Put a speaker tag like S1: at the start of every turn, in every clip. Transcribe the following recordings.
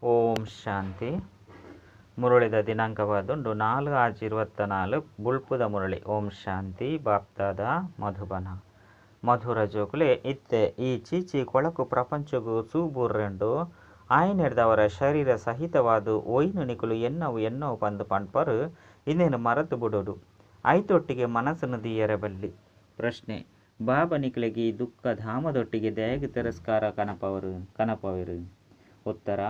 S1: ಓಂ ಶಾಂತಿ. ಮುರುಳಿದ ದಿನಾಂಕವಾದುಂಡು 4/6/24 ಬುಳ್ಪುದ ಮುರಳಿ. ಓಂ ಶಾಂತಿ. ಬಾಪ್ತಾದ ಮಧುಬನ ಮಧುರ ಜೋಕುಲೆ ಇತ್ತೆ ಈ ಚೀಚಿ ಕೊಳಕು ಪ್ರಪಂಚಗೂ ಸೂಬೂರ್ರೆಂಡು ಆಯ್ನೆಡ್ದವರ ಶರೀರ ಸಹಿತವಾದು ಒಯ್ನು ನಿಕುಲು ಎನ್ನವು ಪಂದು ಪಂಡ್ಪರು ಇನ್ನೇನು ಮರತು ಬಿಡೋಡು ಐತೊಟ್ಟಿಗೆ ಮನಸ್ಸನ್ನು ದೀಯರಬಲ್ಲಿ. ಪ್ರಶ್ನೆ: ಬಾಬಾ ನಿಕಲಿಗೆ ಈ ದುಃಖ ಧಾಮದೊಟ್ಟಿಗೆ ದಯಗೆ ತಿರಸ್ಕಾರ ಕನಪವಿರು. ಉತ್ತರ: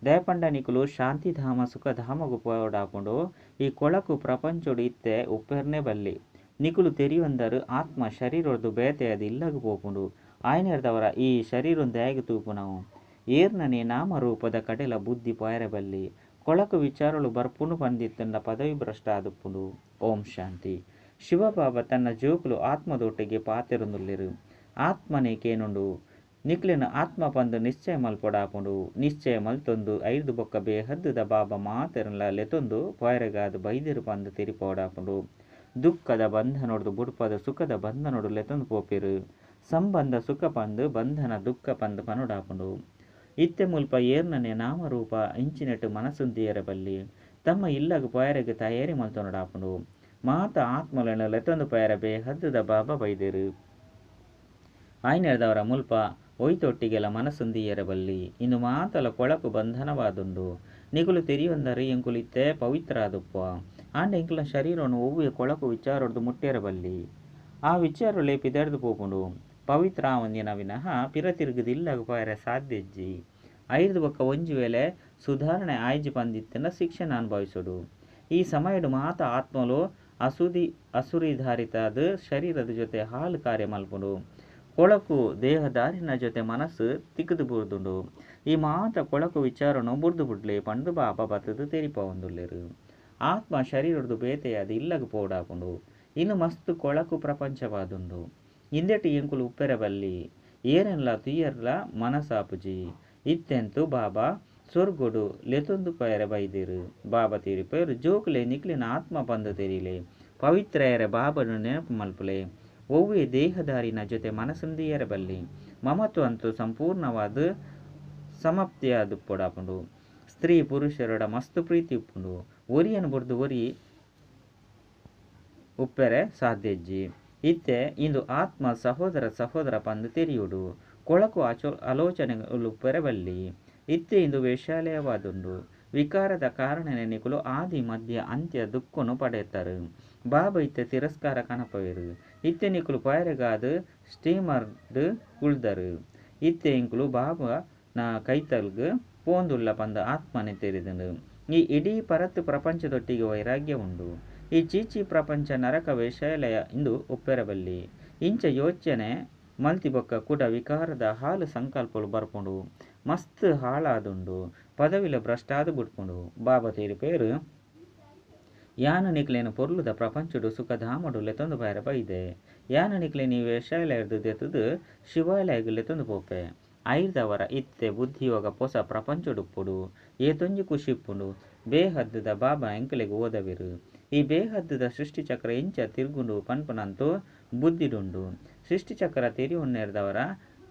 S1: ದಯಪಂಡ ನಿಕುಲು ಶಾಂತಿಧಾಮ ಸುಖಧಾಮಗು ಪೋಡಾಪುಂಡು ಈ ಕೊಳಕು ಪ್ರಪಂಚೋಡು ಇತ್ತೆ ಉಪ್ಪೆರ್ನೆ ಬಲ್ಲಿ ನಿಕುಲು ತೆರಿಯೊಂದರು ಆತ್ಮ ಶರೀರದ್ದು ಬೇತೆಯದು ಇಲ್ಲಗು ಪೋಪುಂಡು ಆಯ್ನೆರ್ದವರ ಈ ಶರೀರನ್ ದಯಗೆ ತೂಪುನವು ಏರ್ನನೆ ನಾಮರೂಪದ ಕಡೆಲ ಬುದ್ಧಿ ಪೋಯರಬಲ್ಲಿ ಕೊಳಕು ವಿಚಾರಗಳು ಬರ್ಪುಂಡು ಪಂದಿತ್ತಂಡ ಪದವಿ ಭ್ರಷ್ಟ ಆದುಪ್ಪುಂಡು. ಓಂ ಶಾಂತಿ. ಶಿವಬಾಬಾ ತನ್ನ ಜೋಕುಲು ಆತ್ಮದೊಟ್ಟಿಗೆ ಪಾತೆರೊಂದುಲ್ಲೆರು. ಆತ್ಮನೇ ಕೇನುಂಡು ನಿಕ್ಲಿನ ಆತ್ಮ ಪಂದು ನಿಶ್ಚಯ ಮಲ್ಪೊಡಾಪುಂಡು. ನಿಶ್ಚಯ ಮಲ್ತೊಂದು ಐದು ಬೊಕ್ಕ ಬೇಹದ್ದುದ ಬಾಬಾ ಮಾತೆರಲ ಲೆತೊಂದು ಪೊಯರೆಗಾದು ಬೈದಿರು ಪಂದು ತಿರಿಪೋಡಾಪುಂಡು. ದುಃಖದ ಬಂಧನೊಡ್ದು ಬುಡ್ಪದ ಸುಖದ ಬಂಧನೊಡು ಲೆತೊಂದು ಪೋಪಿರು. ಸಂಬಂಧ ಸುಖ ಪಂದು ಬಂಧನ ದುಃಖ ಪಂದು ಪನುಡಾಪುಂಡು. ಇತ್ತೆ ಮುಲ್ಪ ಏರ್ನನೆ ನಾಮರೂಪ ಇಂಚಿನೆಟ್ಟು ಮನಸ್ಸುಂದಿಯರ ಬಲ್ಲಿ ತಮ್ಮ ಇಲ್ಲಗ ಪೊಯರೆಗೆ ತಯಾರಿ ಮಲ್ತೊನಡಾಪುಂಡು. ಮಾತ ಆತ್ಮలను ಲೆತೊಂದು ಪೊಯರ ಬೇಹದ್ದುದ ಬಾಬಾ ಬೈದಿರು ಆಯ್ನೆರ್ದವರ ಮುಲ್ಪ ಒಯ್ತೊಟ್ಟಿಗೆಲ ಮನಸ್ಸುಂದಿಯರ ಬಲ್ಲಿ ಇನ್ನು ಮಾತಲ ಕೊಳಕು ಬಂಧನವಾದುಂಡು ನಿಕುಲು ತೆರಿಯೊಂದರು ಎಂಕುಲು ಇತ್ತೆ ಪವಿತ್ರ ಆದುಪ್ಪ ಆಂಡ ಎಂಕುಲ ಶರೀರವನ್ನು ಒವ್ವೆ ಕೊಳಕು ವಿಚಾರೊಡ್ದು ಮುಟ್ಟಿಯರ ಬಲ್ಲಿ ಆ ವಿಚಾರೊಲೆ ಪಿದರ್ದು ಪೋಪುಂಡು ಪವಿತ್ರ ಆವಂದಿನ ವಿನಃ ಪಿರ ತಿರುಗುದಿಲ್ಲಗ ಪೋಯರ ಸಾಧ್ಯಜ್ಜಿ ಐದು ಬೊಕ್ಕ ಒಂಜಿ ವೇಳೆ ಸುಧಾರಣೆ ಆಯ್ಜಿ ಪಂದಿತ್ತಿನ ಶಿಕ್ಷಣ ಅನುಭವಿಸೋಡು. ಈ ಸಮಯಡು ಮಾತ ಆತ್ಮಲು ಅಸುರಿಧಾರಿತಾದ ಶರೀರದ ಜೊತೆ ಹಾಲು ಕಾರ್ಯ ಮಲ್ಪುಂಡು. ಕೊಳಕು ದೇಹದಾರಿನ ಜೊತೆ ಮನಸ್ಸು ತಿಕ್ಕದು ಬುರ್ದುಂಡು. ಈ ಮಾತ ಕೊಳಕು ವಿಚಾರನು ಬುರ್ದು ಬುಡ್ಲೆ ಪಂಡು ಬಾಬಾ ಬತ್ತದು ತೆರಿಪವಂದುಲ್ಲೆರು. ಆತ್ಮ ಶರೀರದ್ದು ಬೇತೆಯಾದ ಇಲ್ಲಗ ಪೋಡಾಪುಂಡು. ಇನ್ನು ಮಸ್ತು ಕೊಳಕು ಪ್ರಪಂಚವಾದುಂಡು. ಇಂದೆಟ್ಟು ಎಂಕುಲು ಉಪ್ಪೆರಬಲ್ಲಿ ಏನೆಲ್ಲ ತುಯ್ಯರ್ಲ ಮನಸಾಪುಜಿ ಇತ್ತೆಂತು ಬಾಬಾ ಸ್ವರ್ಗೊಡು ಲೆತೊಂದು ಪಯರ ಬೈದಿರು. ಬಾಬಾ ತೀರಿಪಯರು ಜೋಕುಲೆ ನಿಕ್ಲಿನ ಆತ್ಮ ಪಂದು ತೆರಿಲೆ ಪವಿತ್ರಯರ ಬಾಬನು ನೆನಪು ಮಲ್ಪುಲೆ ಒವ್ವೆ ದೇಹದಾರಿನ ಜೊತೆ ಮನಸ್ಸುಂದಿಯರ ಬಲ್ಲಿ ಮಮತ್ವ ಅಂತೂ ಸಂಪೂರ್ಣವಾದ ಸಮಾಪ್ತಿಯಾದು ಪೊಡಾಪುಂಡು. ಸ್ತ್ರೀ ಪುರುಷರೊಡ ಮಸ್ತು ಪ್ರೀತಿ ಉಪ್ಪುಂಡು. ಒರಿಯನು ಬುಡ್ದು ಒರಿ ಉಪ್ಪೆರೆ ಸಾಧ್ಯಜ್ಜಿ ಇತ್ತೆ ಇಂದು ಆತ್ಮ ಸಹೋದರ ಪಂದು ತೆರಿಯುಡು ಕೊಳಕು ಆಲೋಚನೆಗಳು ಉಪ್ಪೆರೆ ಬಲ್ಲಿ ಇತ್ತೆ ಇಂದು ವೇಷಾಲಯವಾದುಂಡು. ವಿಕಾರದ ಕಾರಣನೆ ನಿಕುಲು ಆದಿ ಮಧ್ಯ ಅಂತ್ಯ ದುಃಖನು ಪಡೆಯುತ್ತಾರೆ. ಬಾಬಾ ಇತ್ತೆ ತಿರಸ್ಕಾರ ಕನಪವಿರು. ಇತ್ತೆ ನಿಕುಲು ಪಯರೆಗಾದು ಸ್ಟೀಮರ್ಡ್ ಉಳ್ದರು. ಇತ್ತೆ ಇಂಕುಲು ಬಾಬಾ ನ ಕೈತಲ್ಗು ಪೋಂದುಲ್ಲ ಪಂದ ಆತ್ಮನೆ ತೆರಿದುಂಡು. ಈ ಇಡೀ ಪರತ್ತು ಪ್ರಪಂಚದೊಟ್ಟಿಗೆ ವೈರಾಗ್ಯ ಉಂಡು. ಈ ಚೀಚಿ ಪ್ರಪಂಚ ನರಕ ವೇಷಾಲಯ ಇಂದು ಉಪ್ಪೆರಬಲ್ಲಿ ಇಂಚ ಯೋಚನೆ ಮಲ್ತಿ ಬೊಕ್ಕ ಕುಡ ವಿಕಾರದ ಹಾಲು ಸಂಕಲ್ಪಗಳು ಬರ್ಪುಂಡು. ಮಸ್ತ್ ಹಾಳಾದುಂಡು. ಪದವಿಲ ಭ್ರಷ್ಟಾದು ಬಿಡ್ಪುಂಡು. ಬಾಬಾ ತೀರಿಪೇರು ಯಾನ ನಿಕ್ಲೇನು ಪೊರ್ಲುದ ಪ್ರಪಂಚಡು ಸುಖಧಾಮಡು ಲೆತೊಂದು ಪಯರ ಬೈದೆ ಯಾನ ನಿಕ್ಲೆ ನೀವು ವೇಷಾಲಯದು ದೆತುದು ಶಿವಾಲಯಗು ಲೆತೊಂದು ಪೋಪೆ ಐರ್ದವರ ಇತ್ತೆ ಬುದ್ಧಿಯೋಗ ಪೊಸ ಪ್ರಪಂಚಡುಪ್ಪುಡು ಏತೊಂಜಿ ಖುಷಿಪ್ಪುಂಡು. ಬೇಹದ್ದುದ ಬಾಬಾ ಎಂಕಲೆಗೆ ಓದವಿರು. ಈ ಬೇಹದ್ದುದ ಸೃಷ್ಟಿಚಕ್ರ ಇಂಚ ತಿರ್ಗುಂಡು ಪನ್ಪನಂತೂ ಬುದ್ಧಿಡುಂಡು. ಸೃಷ್ಟಿಚಕ್ರ ತೆರಿಯೊನ್ನೆರ್ದವರ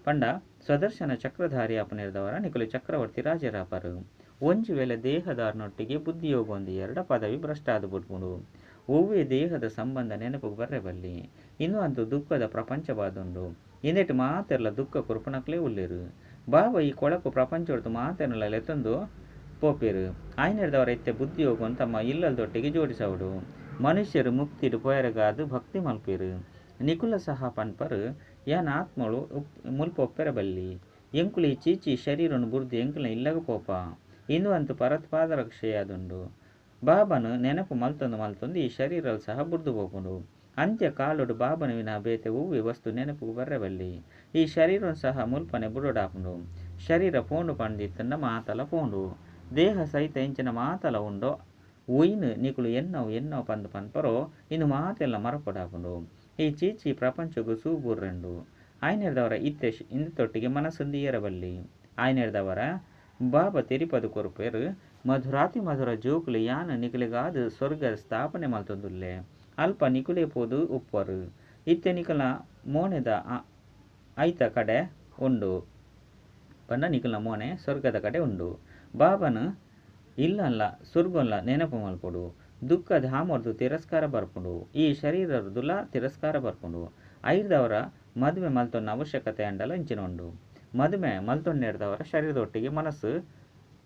S1: ಪಂಡ ಸ್ವದರ್ಶನ ಚಕ್ರಧಾರಿ ಅಪನೆರ್ದವರ ನಿಕುಲು ಚಕ್ರವರ್ತಿ ರಾಜರಾಪರು. ಒಂಜಿ ವೇಳೆ ದೇಹದಾರ್ನೊಟ್ಟಿಗೆ ಬುದ್ಧಿಯೋಗೊಂದು ಎರಡ ಪದವಿ ಭ್ರಷ್ಟಾದು ಬಿಡ್ಪುಂಡು. ಒವ್ವೆ ದೇಹದ ಸಂಬಂಧ ನೆನಪು ಬರ್ರೆಬಲ್ಲಿ ಇನ್ನು ಅಂತೂ ದುಃಖದ ಪ್ರಪಂಚವಾದುಂಡು. ಇಂದೆಟ್ಟು ಮಾತೆರ್ಲ ದುಃಖ ಕುರುಪುನಕ್ಲೇ ಉಳ್ಳಿರು. ಬಾಬಾ ಈ ಕೊಳಕು ಪ್ರಪಂಚೊಡ್ದು ಮಾತೆರ್ಲ ಲೆತೊಂದು ಪೋಪಿರು ಆಯ್ನೆರ್ದವರ ಇತ್ತೆ ಬುದ್ಧಿಯೋಗವನ್ನು ತಮ್ಮ ಇಲ್ಲದೊಟ್ಟಿಗೆ ಜೋಡಿಸವುಡು. ಮನುಷ್ಯರು ಮುಕ್ತಿಡು ಪೊಯರಗಾದು ಭಕ್ತಿ ಮಲ್ಪಿರು. ನಿಕುಲ ಸಹ ಪನ್ಪರು ಯಾನ ಆತ್ಮಳು ಮುಲ್ಪ ಒಪ್ಪೆರಬಲ್ಲಿ ಎಂಕುಲು ಈ ಚೀಚಿ ಶರೀರನು ಬುರ್ದು ಎಂಕುಲ ಇಲ್ಲಗ ಪೋಪ ಇಂದು ಅಂತೂ ಪರತ್ಪಾದರಕ್ಷೆಯಾದುಂಡು. ಬಾಬನು ನೆನಪು ಮಲ್ತೊಂದು ಈ ಶರೀರಲ್ ಸಹ ಬುರ್ದು ಪೋಪುಂಡು. ಅಂತ್ಯ ಕಾಲುಡು ಬಾಬನ ವಿನ ಬೇತೆ ಒವ್ವೆ ವಸ್ತು ನೆನಪು ಬರ್ರೆಬಲ್ಲಿ ಈ ಶರೀರನು ಸಹ ಮುಲ್ಪನೆ ಬುಡೋಡಾಪುಂಡು. ಶರೀರ ಪೋಂಡು ಪಂಡಿತ್ತಂಡ ಮಾತಲ ಪೋಂಡು. ದೇಹ ಸಹಿತ ಇಂಚಿನ ಮಾತಲ ಉಂಡೋ ಒಯ್ನು ನಿಕುಲು ಎನ್ನವು ಪಂದು ಪನ್ಪರೋ ಇನ್ನು ಮಾತೆಲ್ಲ ಮರಪೊಡಾಪುಂಡು. ಈ ಚೀಚಿ ಪ್ರಪಂಚಗೂ ಸೂಬೂರ್ರೆಂಡು ಆಯ್ನೆರ್ದವರ ಇತ್ತೆ ಇಂದತೊಟ್ಟಿಗೆ ಮನಸ್ಸುಂದಿಯರ ಬಲ್ಲಿ ಆಯ್ನೆರ್ದವರ ಬಾಬಾ ತೆರಿಪದು ಕೊರುಪೇರು ಮಧುರಾತಿ ಮಧುರ ಜೋಕುಲು ಯಾನ ನಿಕಲಿಗಾದು ಸ್ವರ್ಗ ಸ್ಥಾಪನೆ ಮಲ್ತೊಂದುಲ್ಲೆ ಅಲ್ಪ ನಿಕುಲೆ ಪೋದು ಉಪ್ಪರು. ಇತ್ತೆ ನಿಕಲ ಮೋನೆದ ಐತ ಕಡೆ ಉಂಡು ಪಂಡ ನಿಕುಲ ಮೋನೆ ಸ್ವರ್ಗದ ಕಡೆ ಉಂಡು. ಬಾಬನು ಇಲ್ಲಲ್ಲ ಸುರ್ಗೊಲ್ಲ ನೆನಪು ಮಲ್ಪಡು. ದುಃಖ ಧಾಮರ್ದು ತಿರಸ್ಕಾರ ಬರ್ಪುಂಡು. ಈ ಶರೀರರ್ದುಲ ತಿರಸ್ಕಾರ ಬರ್ಪುಂಡು. ಐದವರ ಮದುವೆ ಮಲ್ತೊನ್ನ ಅವಶ್ಯಕತೆ ಅಂಡಲ ಇಂಚಿನುಂಡು. ಮದುವೆ ಮಲ್ತೊನ್ನೆಡ್ದವರ ಶರೀರದೊಟ್ಟಿಗೆ ಮನಸ್ಸು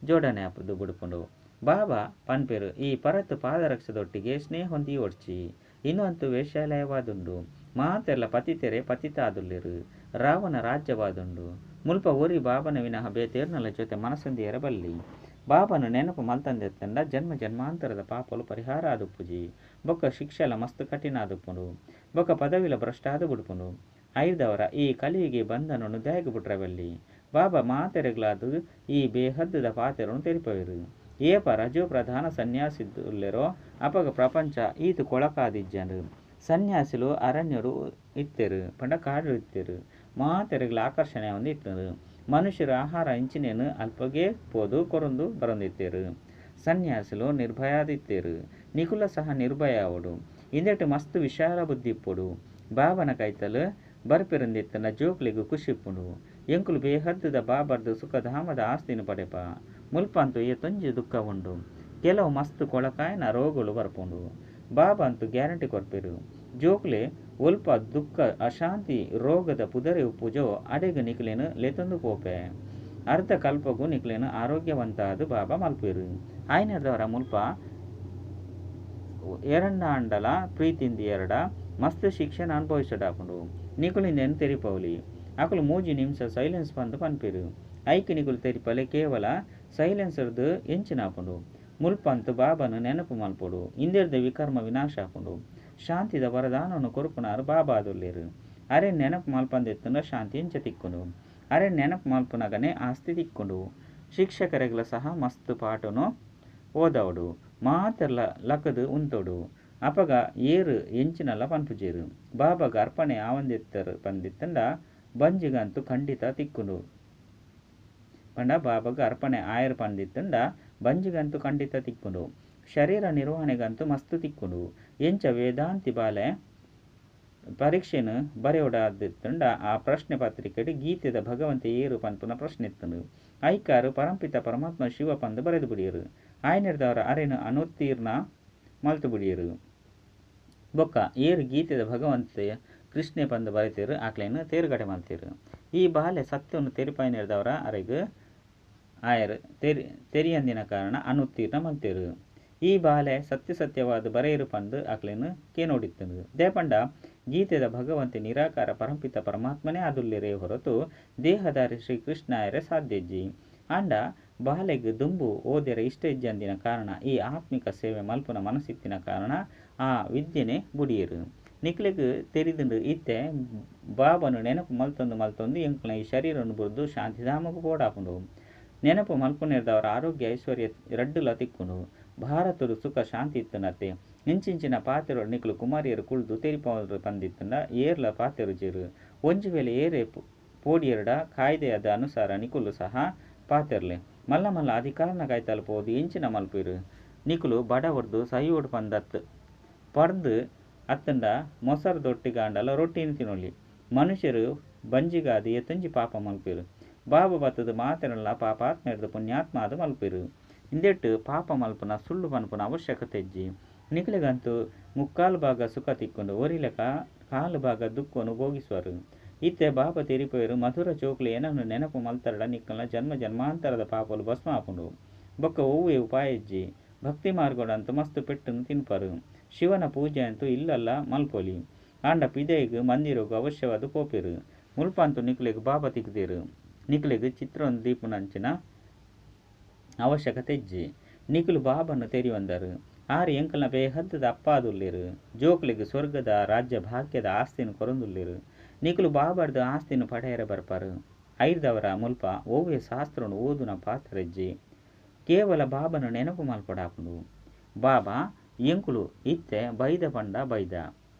S1: ಜೋಡಣೆ ಆಪುದು ಬಿಡ್ಪುಂಡು. ಬಾಬಾ ಪನ್ಪೆರು ಈ ಪರತ್ತು ಪಾದರಕ್ಷದೊಟ್ಟಿಗೆ ಸ್ನೇಹ ಹೊಂದಿ ಒಡ್ಚಿ ಇನ್ನೊಂದು ವೇಶ್ಯಾಲಯವಾದುಂಡು. ಮಾತೆಲ್ಲ ಪತಿತೆರೆ ಪತಿತಾದುಲ್ಲಿರು. ರಾವಣ ರಾಜ್ಯವಾದುಂಡು. ಮುಲ್ಪ ಊರಿ ಬಾಬನ ವಿನಃ ಬೇತೇರ್ನಲ ಜೊತೆ ಮನಸ್ಸೊಂದಿಯರ ಬಲ್ಲಿ. ಬಾಬನು ನೆನಪು ಮಲ್ತಂದೆತ್ತಂಡ ಜನ್ಮ ಜನ್ಮಾಂತರದ ಪಾಪಲು ಪರಿಹಾರ ಆದುಪ್ಪುಜಿ. ಬೊಕ್ಕ ಶಿಕ್ಷೆಲ ಮಸ್ತ್ ಕಠಿಣ ಆದುಪ್ಪುಂಡು. ಬೊಕ್ಕ ಪದವಿಲ ಭ್ರಷ್ಟ ಆದು ಬಿಡ್ಪುಂಡು. ಐದವರ ಈ ಕಲಿಯಿಗೆ ಬಂಧನನು ದ್ಯಾಗಿ ಬಿಟ್ರವಲ್ಲಿ. ಬಾಬಾ ಮಾತೆರೆಗ್ಲಾದು ಈ ಬೇಹದ್ದುದ ಪಾತೆರನು ತೆರಿಪವೆರು. ಏಪ ರಜೋ ಪ್ರಧಾನ ಸನ್ಯಾಸಿದ್ದುಲ್ಲೆರೋ ಅಪಗ ಪ್ರಪಂಚ ಈತು ಕೊಳಕಾದಿಜ್ಜನು. ಸನ್ಯಾಸಿಲು ಅರಣ್ಯರು ಇತ್ತೆರು ಪಂಡ ಕಾಡು ಇತ್ತೆರು. ಮಾತೆರೆಗ್ಲ ಆಕರ್ಷಣೆ ಒಂದು ಇತ್ತರು. ಮನುಷ್ಯರು ಆಹಾರ ಇಂಚಿನೇನು ಅಲ್ಪಗೆ ಪೋದು ಕೊರಂದು ಬರಂದಿತ್ತೇರು. ಸನ್ಯಾಸಿಲು ನಿರ್ಭಯಾದಿತ್ತೇರು. ನಿಕುಲ ಸಹ ನಿರ್ಭಯ ಅವಡು. ಇಂದೆಟ್ಟು ಮಸ್ತ್ ವಿಶಾಲ ಬುದ್ಧಿ ಇಪ್ಪುಡು. ಬಾಬನ ಕೈತಲು ಬರ್ಪಿರಂದಿತ್ತನ ಜೋಕ್ಲಿಗೂ ಖುಷಿಪ್ಪುಂಡು. ಎಂಕುಲು ಬೇಹದ್ದುದ ಬಾಬರ್ದು ಸುಖಧಾಮದ ಆಸ್ತಿನ ಪಡೆಪ. ಮುಲ್ಪಂತು ತೊಂಜಿ ದುಃಖ ಉಂಡು. ಕೆಲವು ಮಸ್ತ್ ಕೊಳಕಾಯನ ರೋಗಗಳು ಬರ್ಪುಂಡು. ಬಾಬಾ ಅಂತೂ ಗ್ಯಾರಂಟಿ ಕೊರ್ಪೆರು. ಜೋಕ್ಲೆ ಒಲ್ಪ ದುಃಖ ಅಶಾಂತಿ ರೋಗದ ಪುದರೆ ಉಪ್ಪುಜೋ ಅಡೆಗು ನಿಕ್ಲೇನು ಲೆತೊಂದು ಪೋಪೆ. ಅರ್ಧ ಕಲ್ಪಗೂ ನಿಕ್ಲೇನು ಆರೋಗ್ಯವಂತಾದು ಬಾಬಾ ಮಲ್ಪೇರು. ಆಯ್ನದವರ ಮುಲ್ಪ ಎರಡಾಂಡಲ ಪ್ರೀತಿಂದಿ ಎರಡ ಮಸ್ತ್ ಶಿಕ್ಷಣ ಅನುಭವಿಸಡಾಪುಂಡು. ನಿಕುಲಿಂದೇನು ತೆರಿಪವಲಿ. ಅಕಲು ಮೂಜಿ ನಿಮಿಷ ಸೈಲೆನ್ಸ್ ಬಂದು ಪನ್ಪೇರು. ಐಕೆ ನಿಕುಲು ತೆರಿಪಲೆ ಕೇವಲ ಸೈಲೆನ್ಸರ್ದು ಎಂಚಿನಾಪುಂಡು. ಮುಲ್ಪಂತು ಬಾಬನು ನೆನಪು ಮಲ್ಪುಡು. ಇಂದೆರ್ದ ವಿಕರ್ಮ ವಿನಾಶ ಆಪುಂಡು. ಶಾಂತಿದ ವರದಾನವನ್ನು ಕೊರುಪುನಾರು ಬಾಬಾ ಆದುಲ್ಲೇರು. ಅರೆ ನೆನಪು ಮಲ್ಪಂದೆತ್ತುಂಡ ಶಾಂತಿ ಎಂಚ ತಿಕ್ಕುಂಡು. ಅರೆ ನೆನಪು ಮಲ್ಪುನಗನೆ ಆಸ್ತಿ ತಿಕ್ಕುಂಡು. ಶಿಕ್ಷಕರೆಗ್ಲ ಸಹ ಮಸ್ತ್ ಪಾಟನು ಓದವಡು. ಮಾತೆರ್ಲ ಲಕದು ಉಂತೊಡು. ಅಪಗ ಏರು ಎಂಚಿನಲ್ಲ ಪನ್ಪುಜೇರು. ಬಾಬಾಗ ಅರ್ಪಣೆ ಆವಂದೆತ್ತರು ಪಂದಿತ್ತಂಡ ಬಂಜಿಗಂತೂ ಖಂಡಿತ ತಿಕ್ಕುಂಡು. ಪಂಡ ಬಾಬಾಗ ಅರ್ಪಣೆ ಆಯರು ಪಂದಿತ್ತಂಡ ಬಂಜಿಗಂತೂ ಖಂಡಿತ ತಿಕ್ಕುಂಡು. ಶರೀರ ನಿರ್ವಹಣೆಗಂತೂ ಮಸ್ತ್ ತಿಕ್ಕುಂಡು. ಎಂಚ ವೇದಾಂತಿ ಬಾಲೆ ಪರೀಕ್ಷೆನು ಬರೆಯೋಡಾದಿತ್ತಂಡ ಆ ಪ್ರಶ್ನೆ ಪತ್ರಿಕೆಡು ಗೀತೆದ ಭಗವಂತ ಏರು ಪನ್ಪುನ ಪ್ರಶ್ನೆ ಇತ್ತನು. ಐಕಾರು ಪರಂಪಿತ ಪರಮಾತ್ಮ ಶಿವ ಪಂದು ಬರೆದು ಬಿಡಿಯರು. ಆಯ್ನಿರ್ದವರ ಅರೆನು ಅನುತ್ತೀರ್ಣ ಮಲ್ತು ಬಿಡಿಯರು. ಬೊಕ್ಕ ಏರು ಗೀತೆದ ಭಗವಂತ ಕೃಷ್ಣೆ ಪಂದು ಬರೆತೇರು. ಆಕ್ಲೇನು ತೇರುಗಡೆ ಮಲ್ತೇರು. ಈ ಬಾಲೆ ಸತ್ಯವನ್ನು ತೆರಿಪಾಯ್ನಿರ್ದವರ ಅರೆಗು ಆಯರು ತೆರಿಯಂದಿನ ಕಾರಣ ಅನುತ್ತೀರ್ಣ ಮಲ್ತೇರು. ಈ ಬಾಲೆ ಸತ್ಯವಾದ ಬರೆಯರು ಪಂದು ಆಕ್ಲೇನು ಕೇನೋಡಿತ್ತನು. ದೇಪಂಡ ಗೀತೆದ ಭಗವಂತ ನಿರಾಕಾರ ಪರಂಪಿತ ಪರಮಾತ್ಮನೇ ಆದುಲ್ಲಿರೇ ಹೊರತು ದೇಹಧಾರಿ ಶ್ರೀಕೃಷ್ಣ ಆಯರೇ ಸಾಧ್ಯಜ್ಜಿ. ಅಂಡ ಬಾಲೆಗ್ ದುಂಬು ಓದೆರ ಇಷ್ಟ ಇಜ್ಜಂದಿನ ಕಾರಣ ಈ ಆತ್ಮಿಕ ಸೇವೆ ಮಲ್ಪುನ ಮನಸ್ಸಿತ್ತಿನ ಕಾರಣ ಆ ವಿದ್ಯೆನೆ ಬುಡಿಯರು. ನಿಕ್ಲೆಗ್ ತೆರಿದುಂಡು ಇತ್ತೆ ಬಾಬನು ನೆನಪು ಮಲ್ತೊಂದು ಎಂಕ್ಲ ಈ ಶರೀರನು ಬುರ್ದು ಶಾಂತಿಧಾಮಗೂ ಪೋಡಾಪುಂಡು. ನೆನಪು ಮಲ್ಪುನಿರ್ದವರ ಆರೋಗ್ಯ ಐಶ್ವರ್ಯ ರಡ್ಡುಲ ತಿಕ್ಕುಂಡು. ಭಾರತಡು ಸುಖ ಶಾಂತಿ ಇತ್ತನತ್ತೆ. ಇಂಚಿಂಚಿನ ಪಾತೆರೋಡು ನಿಕ್ಲು ಕುಮಾರಿಯರು ಕುಳ್ದು ತೆರಿಪವರು ಪಂದಿತ್ತಂಡ ಏರ್ಲ ಪಾತೆರು ಜೇರು. ಒಂಜಿ ವೇಳೆ ಏರೆ ಪೋಡಿಯರ್ಡ ಕಾಯ್ದೆಯದ ಅನುಸಾರ ನಿಕುಲು ಸಹ ಪಾತೆರ್ಲೆ ಮಲ್ಲ ಮಲ್ಲ ಅಧಿಕಾರನ ಕಾಯ್ತಲು ಪೋದು ಎಂಚಿನ ಮಲ್ಪೇರು. ನಿಕುಲು ಬಡವರ್ದು ಸಹಿಯೋಡು ಪಂದತ್ ಪರ್ದು ಅತ್ತಂಡ ಮೊಸರು ದೊಟ್ಟಿಗಾಂಡಲ ರೊಟ್ಟಿನ ತಿನ್ನೊಲಿ. ಮನುಷ್ಯರು ಬಂಜಿಗಾದು ಎತ್ತಂಜಿ ಪಾಪ ಮಲ್ಪೇರು. ಬಾಬು ಬತ್ತದು ಮಾತೆರಲ್ಲ ಪಾಪಾತ್ಮ ಹಿಡ್ದು ಪುಣ್ಯಾತ್ಮ ಅದು ಮಲ್ಪೇರು. ಇಂದೆಟ್ಟು ಪಾಪ ಮಲ್ಪುನ ಸುಳ್ಳು ಪನ್ಪುನ ಅವಶ್ಯಕತೆ ಇಜ್ಜಿ. ನಿಕ್ಲೆಗಂತೂ ಮುಕ್ಕಾಲು ಭಾಗ ಸುಖ ತಿಕ್ಕೊಂಡು ಒರಿಲೆಕ ಕಾಲು ಭಾಗ ದುಃಖವನ್ನು ಭೋಗಿಸುವರು. ಇತ್ತೆ ಬಾಬಾ ತೆರಿಪೇರು ಮಧುರ ಚೋಕ್ಲೆ ಏನನ್ನು ನೆನಪು ಮಲ್ತರಡ ನಿಕ್ಕಲ್ನ ಜನ್ಮ ಜನ್ಮಾಂತರದ ಪಾಪಲು ಭಸ್ಮ ಆಪುಂಡು. ಬೊಕ್ಕ ಒವ್ವೇ ಉಪಾಯ ಇಜ್ಜಿ. ಭಕ್ತಿ ಮಾರ್ಗೋಡಂತೂ ಮಸ್ತ್ ಪೆಟ್ಟನ್ನು ತಿನ್ಪರು. ಶಿವನ ಪೂಜೆ ಅಂತೂ ಇಲ್ಲಲ್ಲ ಮಲ್ಪೊಲಿ. ಆಂಡ ಪಿದೆಗ್ ಮಂದಿರೋಗು ಅವಶ್ಯವಾದ ಪೋಪೇರು. ಮುಲ್ಪಂತೂ ನಿಕ್ಲೆಗ್ ಬಾಬಾ ತಿಕ್ದೇರು. ನಿಕ್ಲೆಗ್ ಚಿತ್ರೊಂದು ದೀಪುನಂಚಿನ ಅವಶ್ಯಕತೆ ಇಜ್ಜಿ. ನಿಕುಲು ಬಾಬನ್ನು ತೆರಿಯೊಂದರು. ಆರು ಎಂಕಲ್ನ ಬೇಹದ್ದದ ಅಪ್ಪಾದುಲ್ಲೇರು. ಜೋಕ್ಲೆಗ್ ಸ್ವರ್ಗದ ರಾಜ್ಯ ಭಾಗ್ಯದ ಆಸ್ತಿನ ಕೊರೊಂದುಲ್ಲೇರು. ನಿಕುಲು ಬಾಬರ್ದು ಆಸ್ತಿನ ಪಡೆಯರ ಬರ್ಪರು. ಐದವರ ಮುಲ್ಪ ಒವ್ವೇ ಶಾಸ್ತ್ರನು ಓದುನ ಪಾತ್ರೆಜ್ಜಿ. ಕೇವಲ ಬಾಬನು ನೆನಪು ಮಲ್ಪಡಾಪುಂಡು. ಬಾಬಾ ಎಂಕುಲು ಇತ್ತೆ ಬೈದ ಪಂಡ ಬೈದ.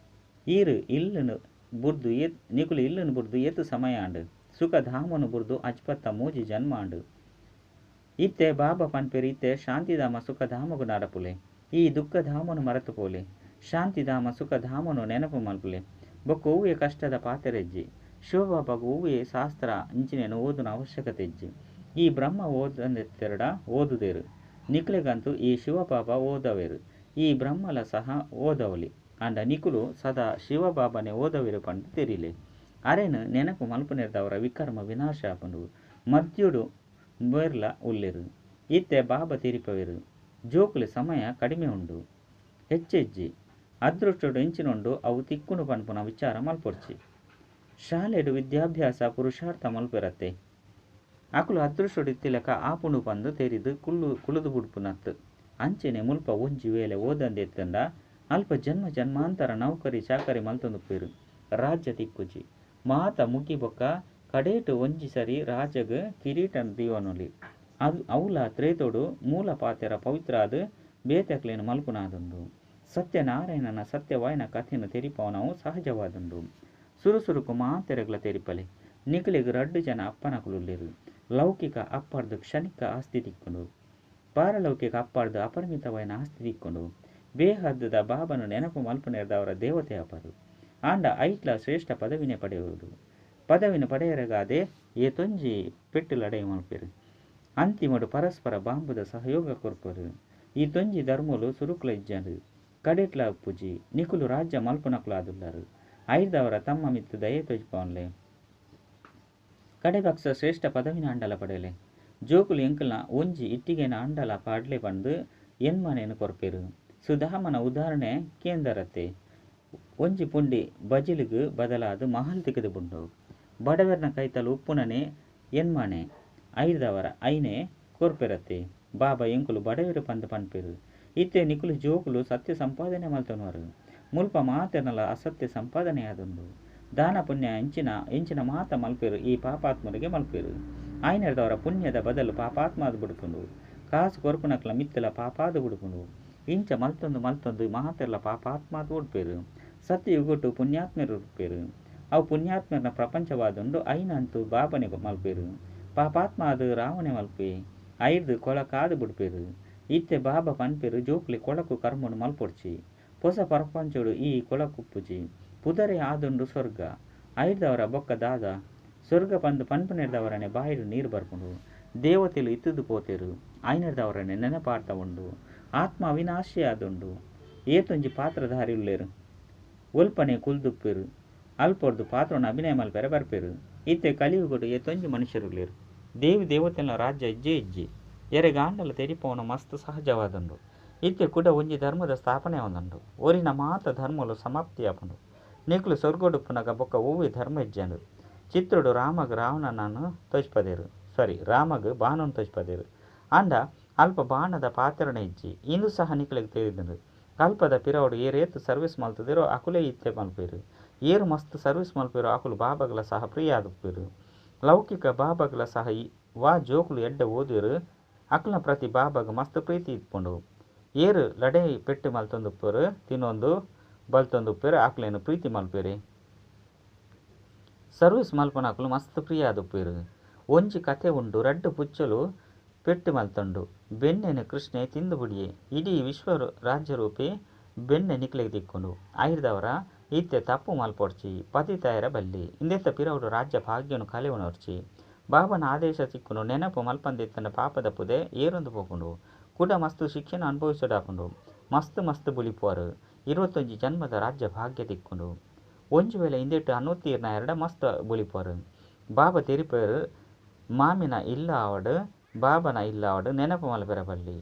S1: ಈರು ಇಲ್ಲನು ಬುರ್ದು ನಿಕುಲು ಇಲ್ಲನು ಬುರ್ದು ಎತ್ತು ಸಮಯ ಅಂಡು. ಸುಖ ಧಾಮನು ಬುರ್ದು ಅಜ್ಪತ್ತ ಮೂಜಿ ಜನ್ಮ ಅಂಡು. ಇತ್ತೆ ಬಾಬಾ ಪನ್ಪೇರು ಇತ್ತೆ ಶಾಂತಿಧಾಮ ಸುಖಧಾಮಗು ನಡಪುಲೆ. ಈ ದುಃಖಧಾಮನು ಮರೆತು ಪೋಲೆ. ಶಾಂತಿಧಾಮ ಸುಖಧಾಮನು ನೆನಪು ಮಲ್ಪುಲೆ. ಬೊಕ್ಕ ಹೂವೇ ಕಷ್ಟದ ಪಾತೆರೆಜ್ಜಿ. ಶಿವಬಾಬಾಗ ಹೂವೇ ಶಾಸ್ತ್ರ ಇಂಚಿನೇನು ಓದುನ ಅವಶ್ಯಕತೆ ಇಜ್ಜಿ. ಈ ಬ್ರಹ್ಮ ಓದಂದೆತ್ತೆರಡ ಓದುದೇರು ನಿಕ್ಲೆಗಂತೂ ಈ ಶಿವಬಾಬಾ ಓದವೇರು ಈ ಬ್ರಹ್ಮಲ ಸಹ ಓದವಲಿ ಅಂಡ ನಿಕುಲು ಸದಾ ಶಿವಬಾಬಾನೆ ಓದವೇರು ಪಂಡು ತೆರಿಲೆ ಅರೆನು ನೆನಪು ಮಲ್ಪುನೆರ್ದವರ ವಿಕರ್ಮ ವಿನಾಶ ಆಪುಂಡು ಮದ್ಯುಡು ಬೇರ್ಲ ಉಲ್ಲೆರು ಇತ್ತೆ ಬಾಬಾ ತಿರಿಪವೆರು ಜೋಕುಲು ಸಮಯ ಕಡಿಮೆ ಉಂಡು ಹೆಚ್ಚೆಜ್ಜಿ ಅದೃಷ್ಟಡು ಎಂಚಿನುಂಡು ಅವು ತಿಕ್ಕುನು ಪನ್ಪುನ ವಿಚಾರ ಮಲ್ಪೊಡ್ಚಿ ಶಾಲೆಡು ವಿದ್ಯಾಭ್ಯಾಸ ಪುರುಷಾರ್ಥ ಮಲ್ಪೆರತ್ತೆ ಅಕುಲು ಅದೃಷ್ಟಡು ಇತ್ತಿಲಕ ಆಪುಂಡು ಪಂದು ತೆರಿದು ಕುಳುದು ಬುಡ್ಪುನತ್ತು ಅಂಚೆನೆ ಮುಲ್ಪ ಒಂಜಿ ವೇಳೆ ಓದಂದೆತ್ತಂಡ ಅಲ್ಪ ಜನ್ಮ ಜನ್ಮಾಂತರ ನೌಕರಿ ಚಾಕರಿ ಮಲ್ತೊಂದುಪ್ಪೇರು ರಾಜ್ಯ ತಿಕ್ಕುಜಿ ಮಾತ ಮುಗಿ ಬೊಕ್ಕ ಕಡೇಟು ಒಂಜಿ ಸರಿ ರಾಜಗ್ ಕಿರೀಟನ್ ದೀವನೊಲಿ ಅದು ಅವಲ ತ್ರೇತೋಡು ಮೂಲ ಪಾತೆರ ಪವಿತ್ರಾದು ಬೇತಕ್ಲೇನು ಮಲ್ಪುನಾದುಂಡು ಸತ್ಯನಾರಾಯಣನ ಸತ್ಯವಾಯನ ಕಥೆನು ತೆರಿಪವನವು ಸಹಜವಾದುಂಡು ಸುರುಸುರುಕು ಮಾತೆರೆಗ್ಲ ತೆರಿಪಲೆ ನಿಕಲಿಗೆ 2 ಜನ ಅಪ್ಪನಕುಲುಲ್ಲೆರು ಲೌಕಿಕ ಅಪ್ಪರ್ದು ಕ್ಷಣಿಕ ಆಸ್ತಿ ತಿಕ್ಕೊಂಡು ಪಾರಲೌಕಿಕ ಅಪ್ಪರ್ದು ಅಪರಿಮಿತವಾಯನ ಆಸ್ತಿ ತಿಕ್ಕೊಂಡು ಬೇಹದ್ದದ ಬಾಬನು ನೆನಪು ಮಲ್ಪುನೆರ್ದವರ ದೇವತೆ ಅಪರು ಆಂಡ ಐಟ್ಲ ಶ್ರೇಷ್ಠ ಪದವಿನೇ ಪಡೆಯುವುದು ಪದವಿನ ಪಡೆಯರಗಾದೆ ಏತೊಂಜಿ ಪೆಟ್ಟುಲಡೆಯ ಮಲ್ಪೆರು ಅಂತಿಮಡು ಪರಸ್ಪರ ಬಾಂಬುದ ಸಹಯೋಗ ಕೊರ್ಪರು ಈ ತೊಂಜಿ ಧರ್ಮಲು ಸುರುಕುಲ ಇಜ್ಜರು ಕಡೆಟ್ಲ ಉಪ್ಪುಜಿ ನಿಕುಲು ರಾಜ್ಯ ಮಲ್ಪುನಕುಲಾದುಲ್ಲರು ಐದವರ ತಮ್ಮ ಮಿತ್ತು ದಯೆ ತೊಜ್ಪವನ್ಲೆ ಕಡೆಪಕ್ಷ ಶ್ರೇಷ್ಠ ಪದವಿನ ಅಂಡಲ ಪಡೆಯಲೆ ಜೋಕುಲು ಎಂಕಲ್ನ ಒಂಜಿ ಇಟ್ಟಿಗೆನ ಅಂಡಲ ಪಾಡ್ಲೆ ಪಂದು ಎನ್ಮನೇನು ಕೊರ್ಪೆರು ಸುಧಾಮನ ಉದಾಹರಣೆ ಕೇಂದರತೆ ಒಂಜಿ ಪುಂಡಿ ಬಜಿಲಿಗು ಬದಲಾದು ಮಹಲ್ ತಿಕ್ಕದು ಬುಂಡು ಬಡವರ್ನ ಕೈತಲು ಉಪ್ಪುನನೆ ಎನ್ಮನೆ ಐದವರ ಐನೆ ಕೊರ್ಪೆರತ್ತೆ ಬಾಬಾ ಎಂಕುಲು ಬಡವರು ಪಂದು ಪನ್ಪೆರು ಇತ್ತೆ ನಿಕುಲು ಜೋಕುಲು ಸತ್ಯ ಸಂಪಾದನೆ ಮಲ್ತನವರು ಮುಲ್ಪ ಮಾತೆರ್ನಲ ಅಸತ್ಯ ಸಂಪಾದನೆ ಆದುಂಡು ದಾನ ಪುಣ್ಯ ಎಂಚಿನ ಮಾತ ಮಲ್ಪೆರು ಈ ಪಾಪಾತ್ಮರಿಗೆ ಮಲ್ಪೆರು ಆಯ್ನೆರ್ದವರ ಪುಣ್ಯದ ಬದಲು ಪಾಪಾತ್ಮಾದು ಬಿಡುಪುಂಡು ಕಾಸು ಕೊರ್ಪುನಕ್ಲ ಮಿತ್ತಲ ಪಾಪಾದು ಬಿಡುಪುಂಡು ಇಂಚ ಮಲ್ತೊಂದು ಮಾತೆರ್ಲ ಪಾಪಾತ್ಮಾದು ಉಡ್ಪೇರು ಸತ್ಯ ಯುಗೊಟ್ಟು ಪುಣ್ಯಾತ್ಮರು ಉಡ್ಪೇರು ಅವು ಪುಣ್ಯಾತ್ಮರನ ಪ್ರಪಂಚವಾದುಂಡು ಐನಂತೂ ಬಾಬನೆ ಮಲ್ಪೇರು ಪಾಪಾತ್ಮ ಅದು ರಾವಣೆ ಮಲ್ಪೆ ಐದು ಕೊಳ ಕಾದು ಬಿಡ್ಪೇರು ಇತ್ತೆ ಬಾಬಾ ಪನ್ಪೇರು ಜೋಕ್ಲಿ ಕೊಳಕು ಕರ್ಮನು ಮಲ್ಪೊಡ್ಚಿ ಹೊಸ ಪ್ರಪಂಚಡು ಈ ಕೊಳಕುಪ್ಪುಜಿ ಪುದರೆ ಆದುಂಡು ಸ್ವರ್ಗ ಐದವರ ಬೊಕ್ಕ ದಾದ ಸ್ವರ್ಗ ಪಂದು ಪನ್ಪನೆರ್ದವರನೆ ಬಾಯಿಡು ನೀರು ಬರ್ಪುಂಡು ದೇವತೆಲು ಇತ್ತುದು ಪೋತೆರು ಐನರ್ದವರನೆ ನೆನಪಾಡ್ತಾ ಉಂಡು ಆತ್ಮ ಅವಿನಾಶಿ ಆದುಂಡು ಏತೊಂಜಿ ಪಾತ್ರಧಾರಿ ಉಲ್ಲೇರು ಒಲ್ಪನೆ ಕುಲ್ದುಪ್ಪೇರು ಅಲ್ಪೊಡ್ದು ಪಾತ್ರನ ಅಭಿನಯ ಮಲ್ಪೆರೆ ಬರ್ಪೇರು ಇತ್ತೆ ಕಲಿಯುಗೊಡು ಏತೊಂಜಿ ಮನುಷ್ಯರುಲ್ಲೇರು ದೇವಿ ದೇವತೆಲ ರಾಜ್ಯ ಇಜ್ಜಿ ಎರೆಗಾಂಡಲ ತೆರಿಪವನ ಮಸ್ತ್ ಸಹಜವಾದುಂಡು ಇತ್ತೆ ಕೂಡ ಒಂಜಿ ಧರ್ಮದ ಸ್ಥಾಪನೆ ಆದುಂಡು ಒರಿನ ಮಾತ ಧರ್ಮಲು ಸಮಾಪ್ತಿ ಆಪುಂಡು ನಿಕ್ಲು ಸ್ವರ್ಗೊಡುಪ್ಪುನಗ ಬೊಕ್ಕ ಒವ್ವೆ ಧರ್ಮ ಇಜ್ಜಂಡು ಚಿತ್ರುಡು ರಾಮಗ್ ರಾವಣನನ್ನು ತೊಜ್ಪದೇರು ರಾಮಗ್ ಬಾಣನು ತೊಜ್ಪದೇರು ಅಂಡ ಅಲ್ಪ ಬಾಣದ ಪಾತ್ರನೆ ಇಜ್ಜಿ ಇಂದು ಸಹ ನಿಕ್ಲಿಗೆ ತಿಳಿದುಂಡು ಕಲ್ಪದ ಪಿರವಡು ಏರೇತು ಸರ್ವಿಸ್ ಮಲ್ತದಿರೋ ಅಕುಲೆ ಇತ್ತೆ ಮಲ್ಪೇರು ಏರು ಮಸ್ತ್ ಸರ್ವಿಸ್ ಮಲ್ಪೇರು ಅಕುಲು ಬಾಬಾಗಲ ಸಹ ಪ್ರಿಯ ಆದುಪ್ಪೇರು ಲೌಕಿಕ ಬಾಬಾಗಲ ಸಹ ವಾ ಜೋಕುಲು ಎಡ್ಡೆ ಓದಿರು ಅಕ್ಲ ಪ್ರತಿ ಬಾಬಾಗ ಮಸ್ತ್ ಪ್ರೀತಿ ಇತ್ಪುಂಡು ಏರು ಲಡೆ ಪೆಟ್ಟು ಮಲ್ತೊಂದುಪ್ಪೇರು ತಿನ್ನೊಂದು ಬಲ್ತೊಂದುಪ್ಪೇರು ಆಕ್ಲೇನು ಪ್ರೀತಿ ಮಲ್ಪೇರಿ ಸರ್ವಿಸ್ ಮಲ್ಪನಕುಲು ಮಸ್ತ್ ಪ್ರಿಯ ಆದುಪ್ಪೇರು ಒಂಜಿ ಕತೆ ಉಂಡು 2 ಪುಚ್ಚಲು ಪೆಟ್ಟು ಮಲ್ತೊಂಡು ಬೆಣ್ಣೆನು ಕೃಷ್ಣೆ ತಿಂದು ಬುಡಿಯೇ ಇಡೀ ವಿಶ್ವ ರಾಜ್ಯರೂಪಿ ಬೆಣ್ಣೆ ನಿಕ್ಲೆಗೆ ತಿಕ್ಕೊಂಡು ಐದವರ ಇತ್ತೆ ತಪ್ಪು ಮಲ್ಪೊಡ್ಚಿ ಪತಿತಾಯರ ಬಲ್ಲಿ ಇಂದೆತ್ತ ಪಿರವಡು ರಾಜ್ಯ ಭಾಗ್ಯನು ಕಲೆವನೊರ್ಚಿ ಬಾಬನ ಆದೇಶ ಸಿಕ್ಕುನು ನೆನಪು ಮಲ್ಪಂದೆತ್ತನ ಪಾಪದ ಪುದೆ ಏರೊಂದು ಪೋಪುಂಡು ಕೂಡ ಮಸ್ತು ಶಿಕ್ಷಣ ಅನುಭವಿಸೋಡಾಪುಂಡು ಮಸ್ತ್ ಬುಳಿಪುವರು 21 ಜನ್ಮದ ರಾಜ್ಯ ಭಾಗ್ಯ ತಿಕ್ಕೊಂಡು ಒಂಜು ವೇಳೆ ಇಂದೆಟ್ಟು ಅನ್ನೂತೀರ್ನ 2 ಮಸ್ತ್ ಬುಳಿಪುವರು ಬಾಬಾ ತೆರಿಪೇರು ಮಾಮಿನ ಇಲ್ಲ ಆವಡು ಬಾಬನ ಇಲ್ಲ ಆವಡು ನೆನಪು ಮಲ್ಪೆರ ಬಲ್ಲಿ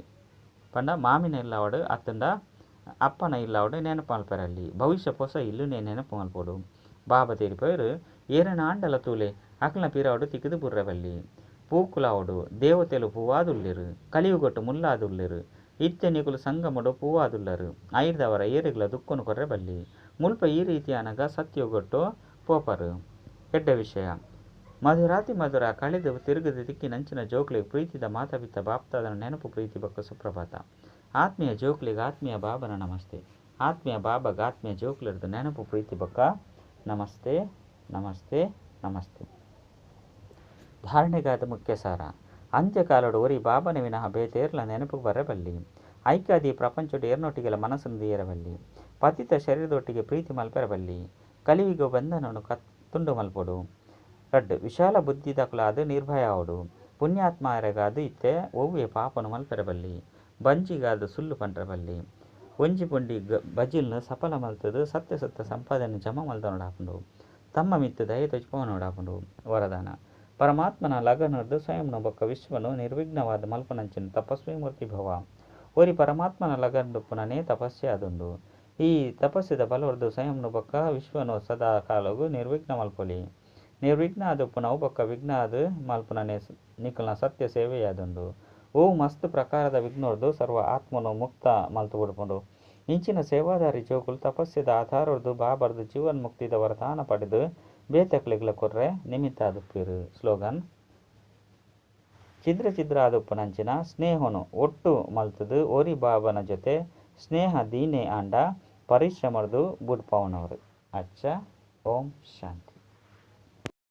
S1: ಪಂಡ ಮಾಮಿನ ಇಲ್ಲ ಆವಡು ಅತ್ತಂಡ ಅಪ್ಪನ ಇಲ್ಲ ಆವಡು ನೆನಪು ಮಲ್ಪೆರಲ್ಲಿ ಭವಿಷ್ಯ ಪೊಸ ಇಲ್ಲುನೇ ನೆನಪು ಮಲ್ಪೋಡು ಬಾಬಾ ತೆರಿಪೇರು ಏರನ ಆಂಡಲ ತೂಲೆ ಅಕ್ಲ ಪಿರವಡು ತಿಕ್ಕದು ಬುರ್ರಬಲ್ಲಿ ಪೂಕುಲಾವಡು ದೇವತೆಲು ಪೂವಾದುಲ್ಲೆರು ಕಲಿಯುಗೊಟ್ಟು ಮುಲ್ಲಾದುಲ್ಲೆರು ಇತ್ತೆ ನಿಕುಲು ಸಂಗಮಡು ಪೂವಾದುಲ್ಲರು ಐದವರ ಏರಿಗ್ಲ ದುಕ್ಕನು ಕೊರ್ರೆಬಲ್ಲಿ ಮುಲ್ಪ ಈ ರೀತಿ ಅನಗ ಸತ್ಯಗೊಟ್ಟು ಪೋಪರು ಕೆಡ್ಡ ವಿಷಯ ಮಧುರ ಕಳೆದು ತಿರುಗದು ದಿಕ್ಕಿನಂಚಿನ ಜೋಕ್ಲಿಗೆ ಪ್ರೀತಿದ ಮಾತಪಿತ್ತ ಬಾಪ್ತಾದನ ನೆನಪು ಪ್ರೀತಿ ಬಕ್ಕ ಸುಪ್ರಭಾತ ಆತ್ಮೀಯ ಜೋಕ್ಲಿಗೆ ಆತ್ಮೀಯ ಬಾಬನ ನಮಸ್ತೆ ಆತ್ಮೀಯ ಬಾಬಾಗ ಆತ್ಮೀಯ ಜೋಕ್ಲಿರ್ದು ನೆನಪು ಪ್ರೀತಿ ಬಕ್ಕ ನಮಸ್ತೆ ನಮಸ್ತೆ ನಮಸ್ತೆ. ಧಾರಣೆಗಾದ ಮುಖ್ಯ ಸಾರ ಅಂತ್ಯಕಾಲಡು ಒರಿ ಬಾಬನ ವಿನಃ ಬೇತೇರ್ಲ ನೆನಪು ಬರಬಲ್ಲಿ ಐಕ್ಯಾದಿ ಪ್ರಪಂಚಡು ಏರ್ನೊಟ್ಟಿಗೆಲ್ಲ ಮನಸ್ಸನ್ನು ದೀಯರಬಲ್ಲಿ ಪತಿತ ಶರೀರದೊಟ್ಟಿಗೆ ಪ್ರೀತಿ ಮಲ್ಪೆರಬಲ್ಲಿ ಕಲಿವಿಗೋ ಬಂಧನನು ತುಂಡು ಮಲ್ಪೊಡು ರಡ್ಡು ವಿಶಾಲ ಬುದ್ಧಿದಕುಲಾದು ನಿರ್ಭಯ ಆವಡು ಪುಣ್ಯಾತ್ಮರೆಗಾದು ಇತ್ತೆ ಒವ್ವೆ ಪಾಪನು ಮಲ್ಪೆರಬಲ್ಲಿ ಬಂಜಿಗಾದು ಸುಳ್ಳು ಪಂಡ್ರಬಲ್ಲಿ ಒಂಜಿ ಪೊಂಡಿ ಬಜಿಲ್ನ ಸಫಲ ಮಲ್ತದು ಸತ್ಯ ಸತ್ಯ ಸಂಪಾದನೆ ಜಮ ಮಲ್ತನೋಡಾಪುಂಡು ತಮ್ಮ ಮಿತ್ತು ದಯ ತೊಜ್ಪವನೋಡಾಪುಂಡು ವರದಾನ ಪರಮಾತ್ಮನ ಲಗನರ್ದು ಸ್ವಯಂನ ಬೊಕ್ಕ ವಿಶ್ವನು ನಿರ್ವಿಘ್ನವಾದ ಮಲ್ಪನಂಚಿನ ತಪಸ್ವಿ ಮೂರ್ತಿ ಭವ ಓರಿ ಪರಮಾತ್ಮನ ಲಗನ್ಡುಪ್ಪುನನೇ ತಪಸ್ಸೆ ಆದುಂಡು ಈ ತಪಸ್ಸಿದ ಬಲವರ್ದು ಸ್ವಯಂನು ಬೊಕ್ಕ ವಿಶ್ವನು ಸದಾ ಕಾಲಗು ನಿರ್ವಿಘ್ನ ಮಲ್ಪೊಲಿ ನಿರ್ವಿಘ್ನ ಆದುಪ್ಪುನ ಅವು ಬೊಕ್ಕ ವಿಘ್ನ ಆದು ಮಲ್ಪುನನೆ ನಿಕಲ್ನ ಸತ್ಯ ಸೇವೆಯಾದುಂಡು ಓ ಮಸ್ತ್ ಪ್ರಕಾರದ ವಿಘ್ನೋರ್ದು ಸರ್ವ ಆತ್ಮನು ಮುಕ್ತ ಮಲ್ತು ಬಿಡ್ಪುಂಡು ಇಂಚಿನ ಸೇವಾದಾರಿ ಜೋಕುಲು ತಪಸ್ಸಿದ ಆಧಾರದ್ದು ಬಾಬರ್ದು ಜೀವನ್ ಮುಕ್ತಿದ ವರದಾನ ಪಡೆದು ಬೇತಕ್ಲಿಗ್ಲ ಕೊರ್ರೆ ನಿಮಿತ್ತ ಆದುಪ್ಪಿರು. ಸ್ಲೋಗನ್ ಚಿದ್ರ ಚಿದ್ರ ಆದುಪ್ಪುನಂಚಿನ ಸ್ನೇಹನು ಒಟ್ಟು ಮಲ್ತದು ಓರಿ ಬಾಬನ ಜೊತೆ ಸ್ನೇಹ ದೀನೆ ಆಂಡ ಪರಿಶ್ರಮರ್ದು ಬುಡ್ಪವನವರು. ಅಚ್ಚ. ಓಂ ಶಾಂತಿ.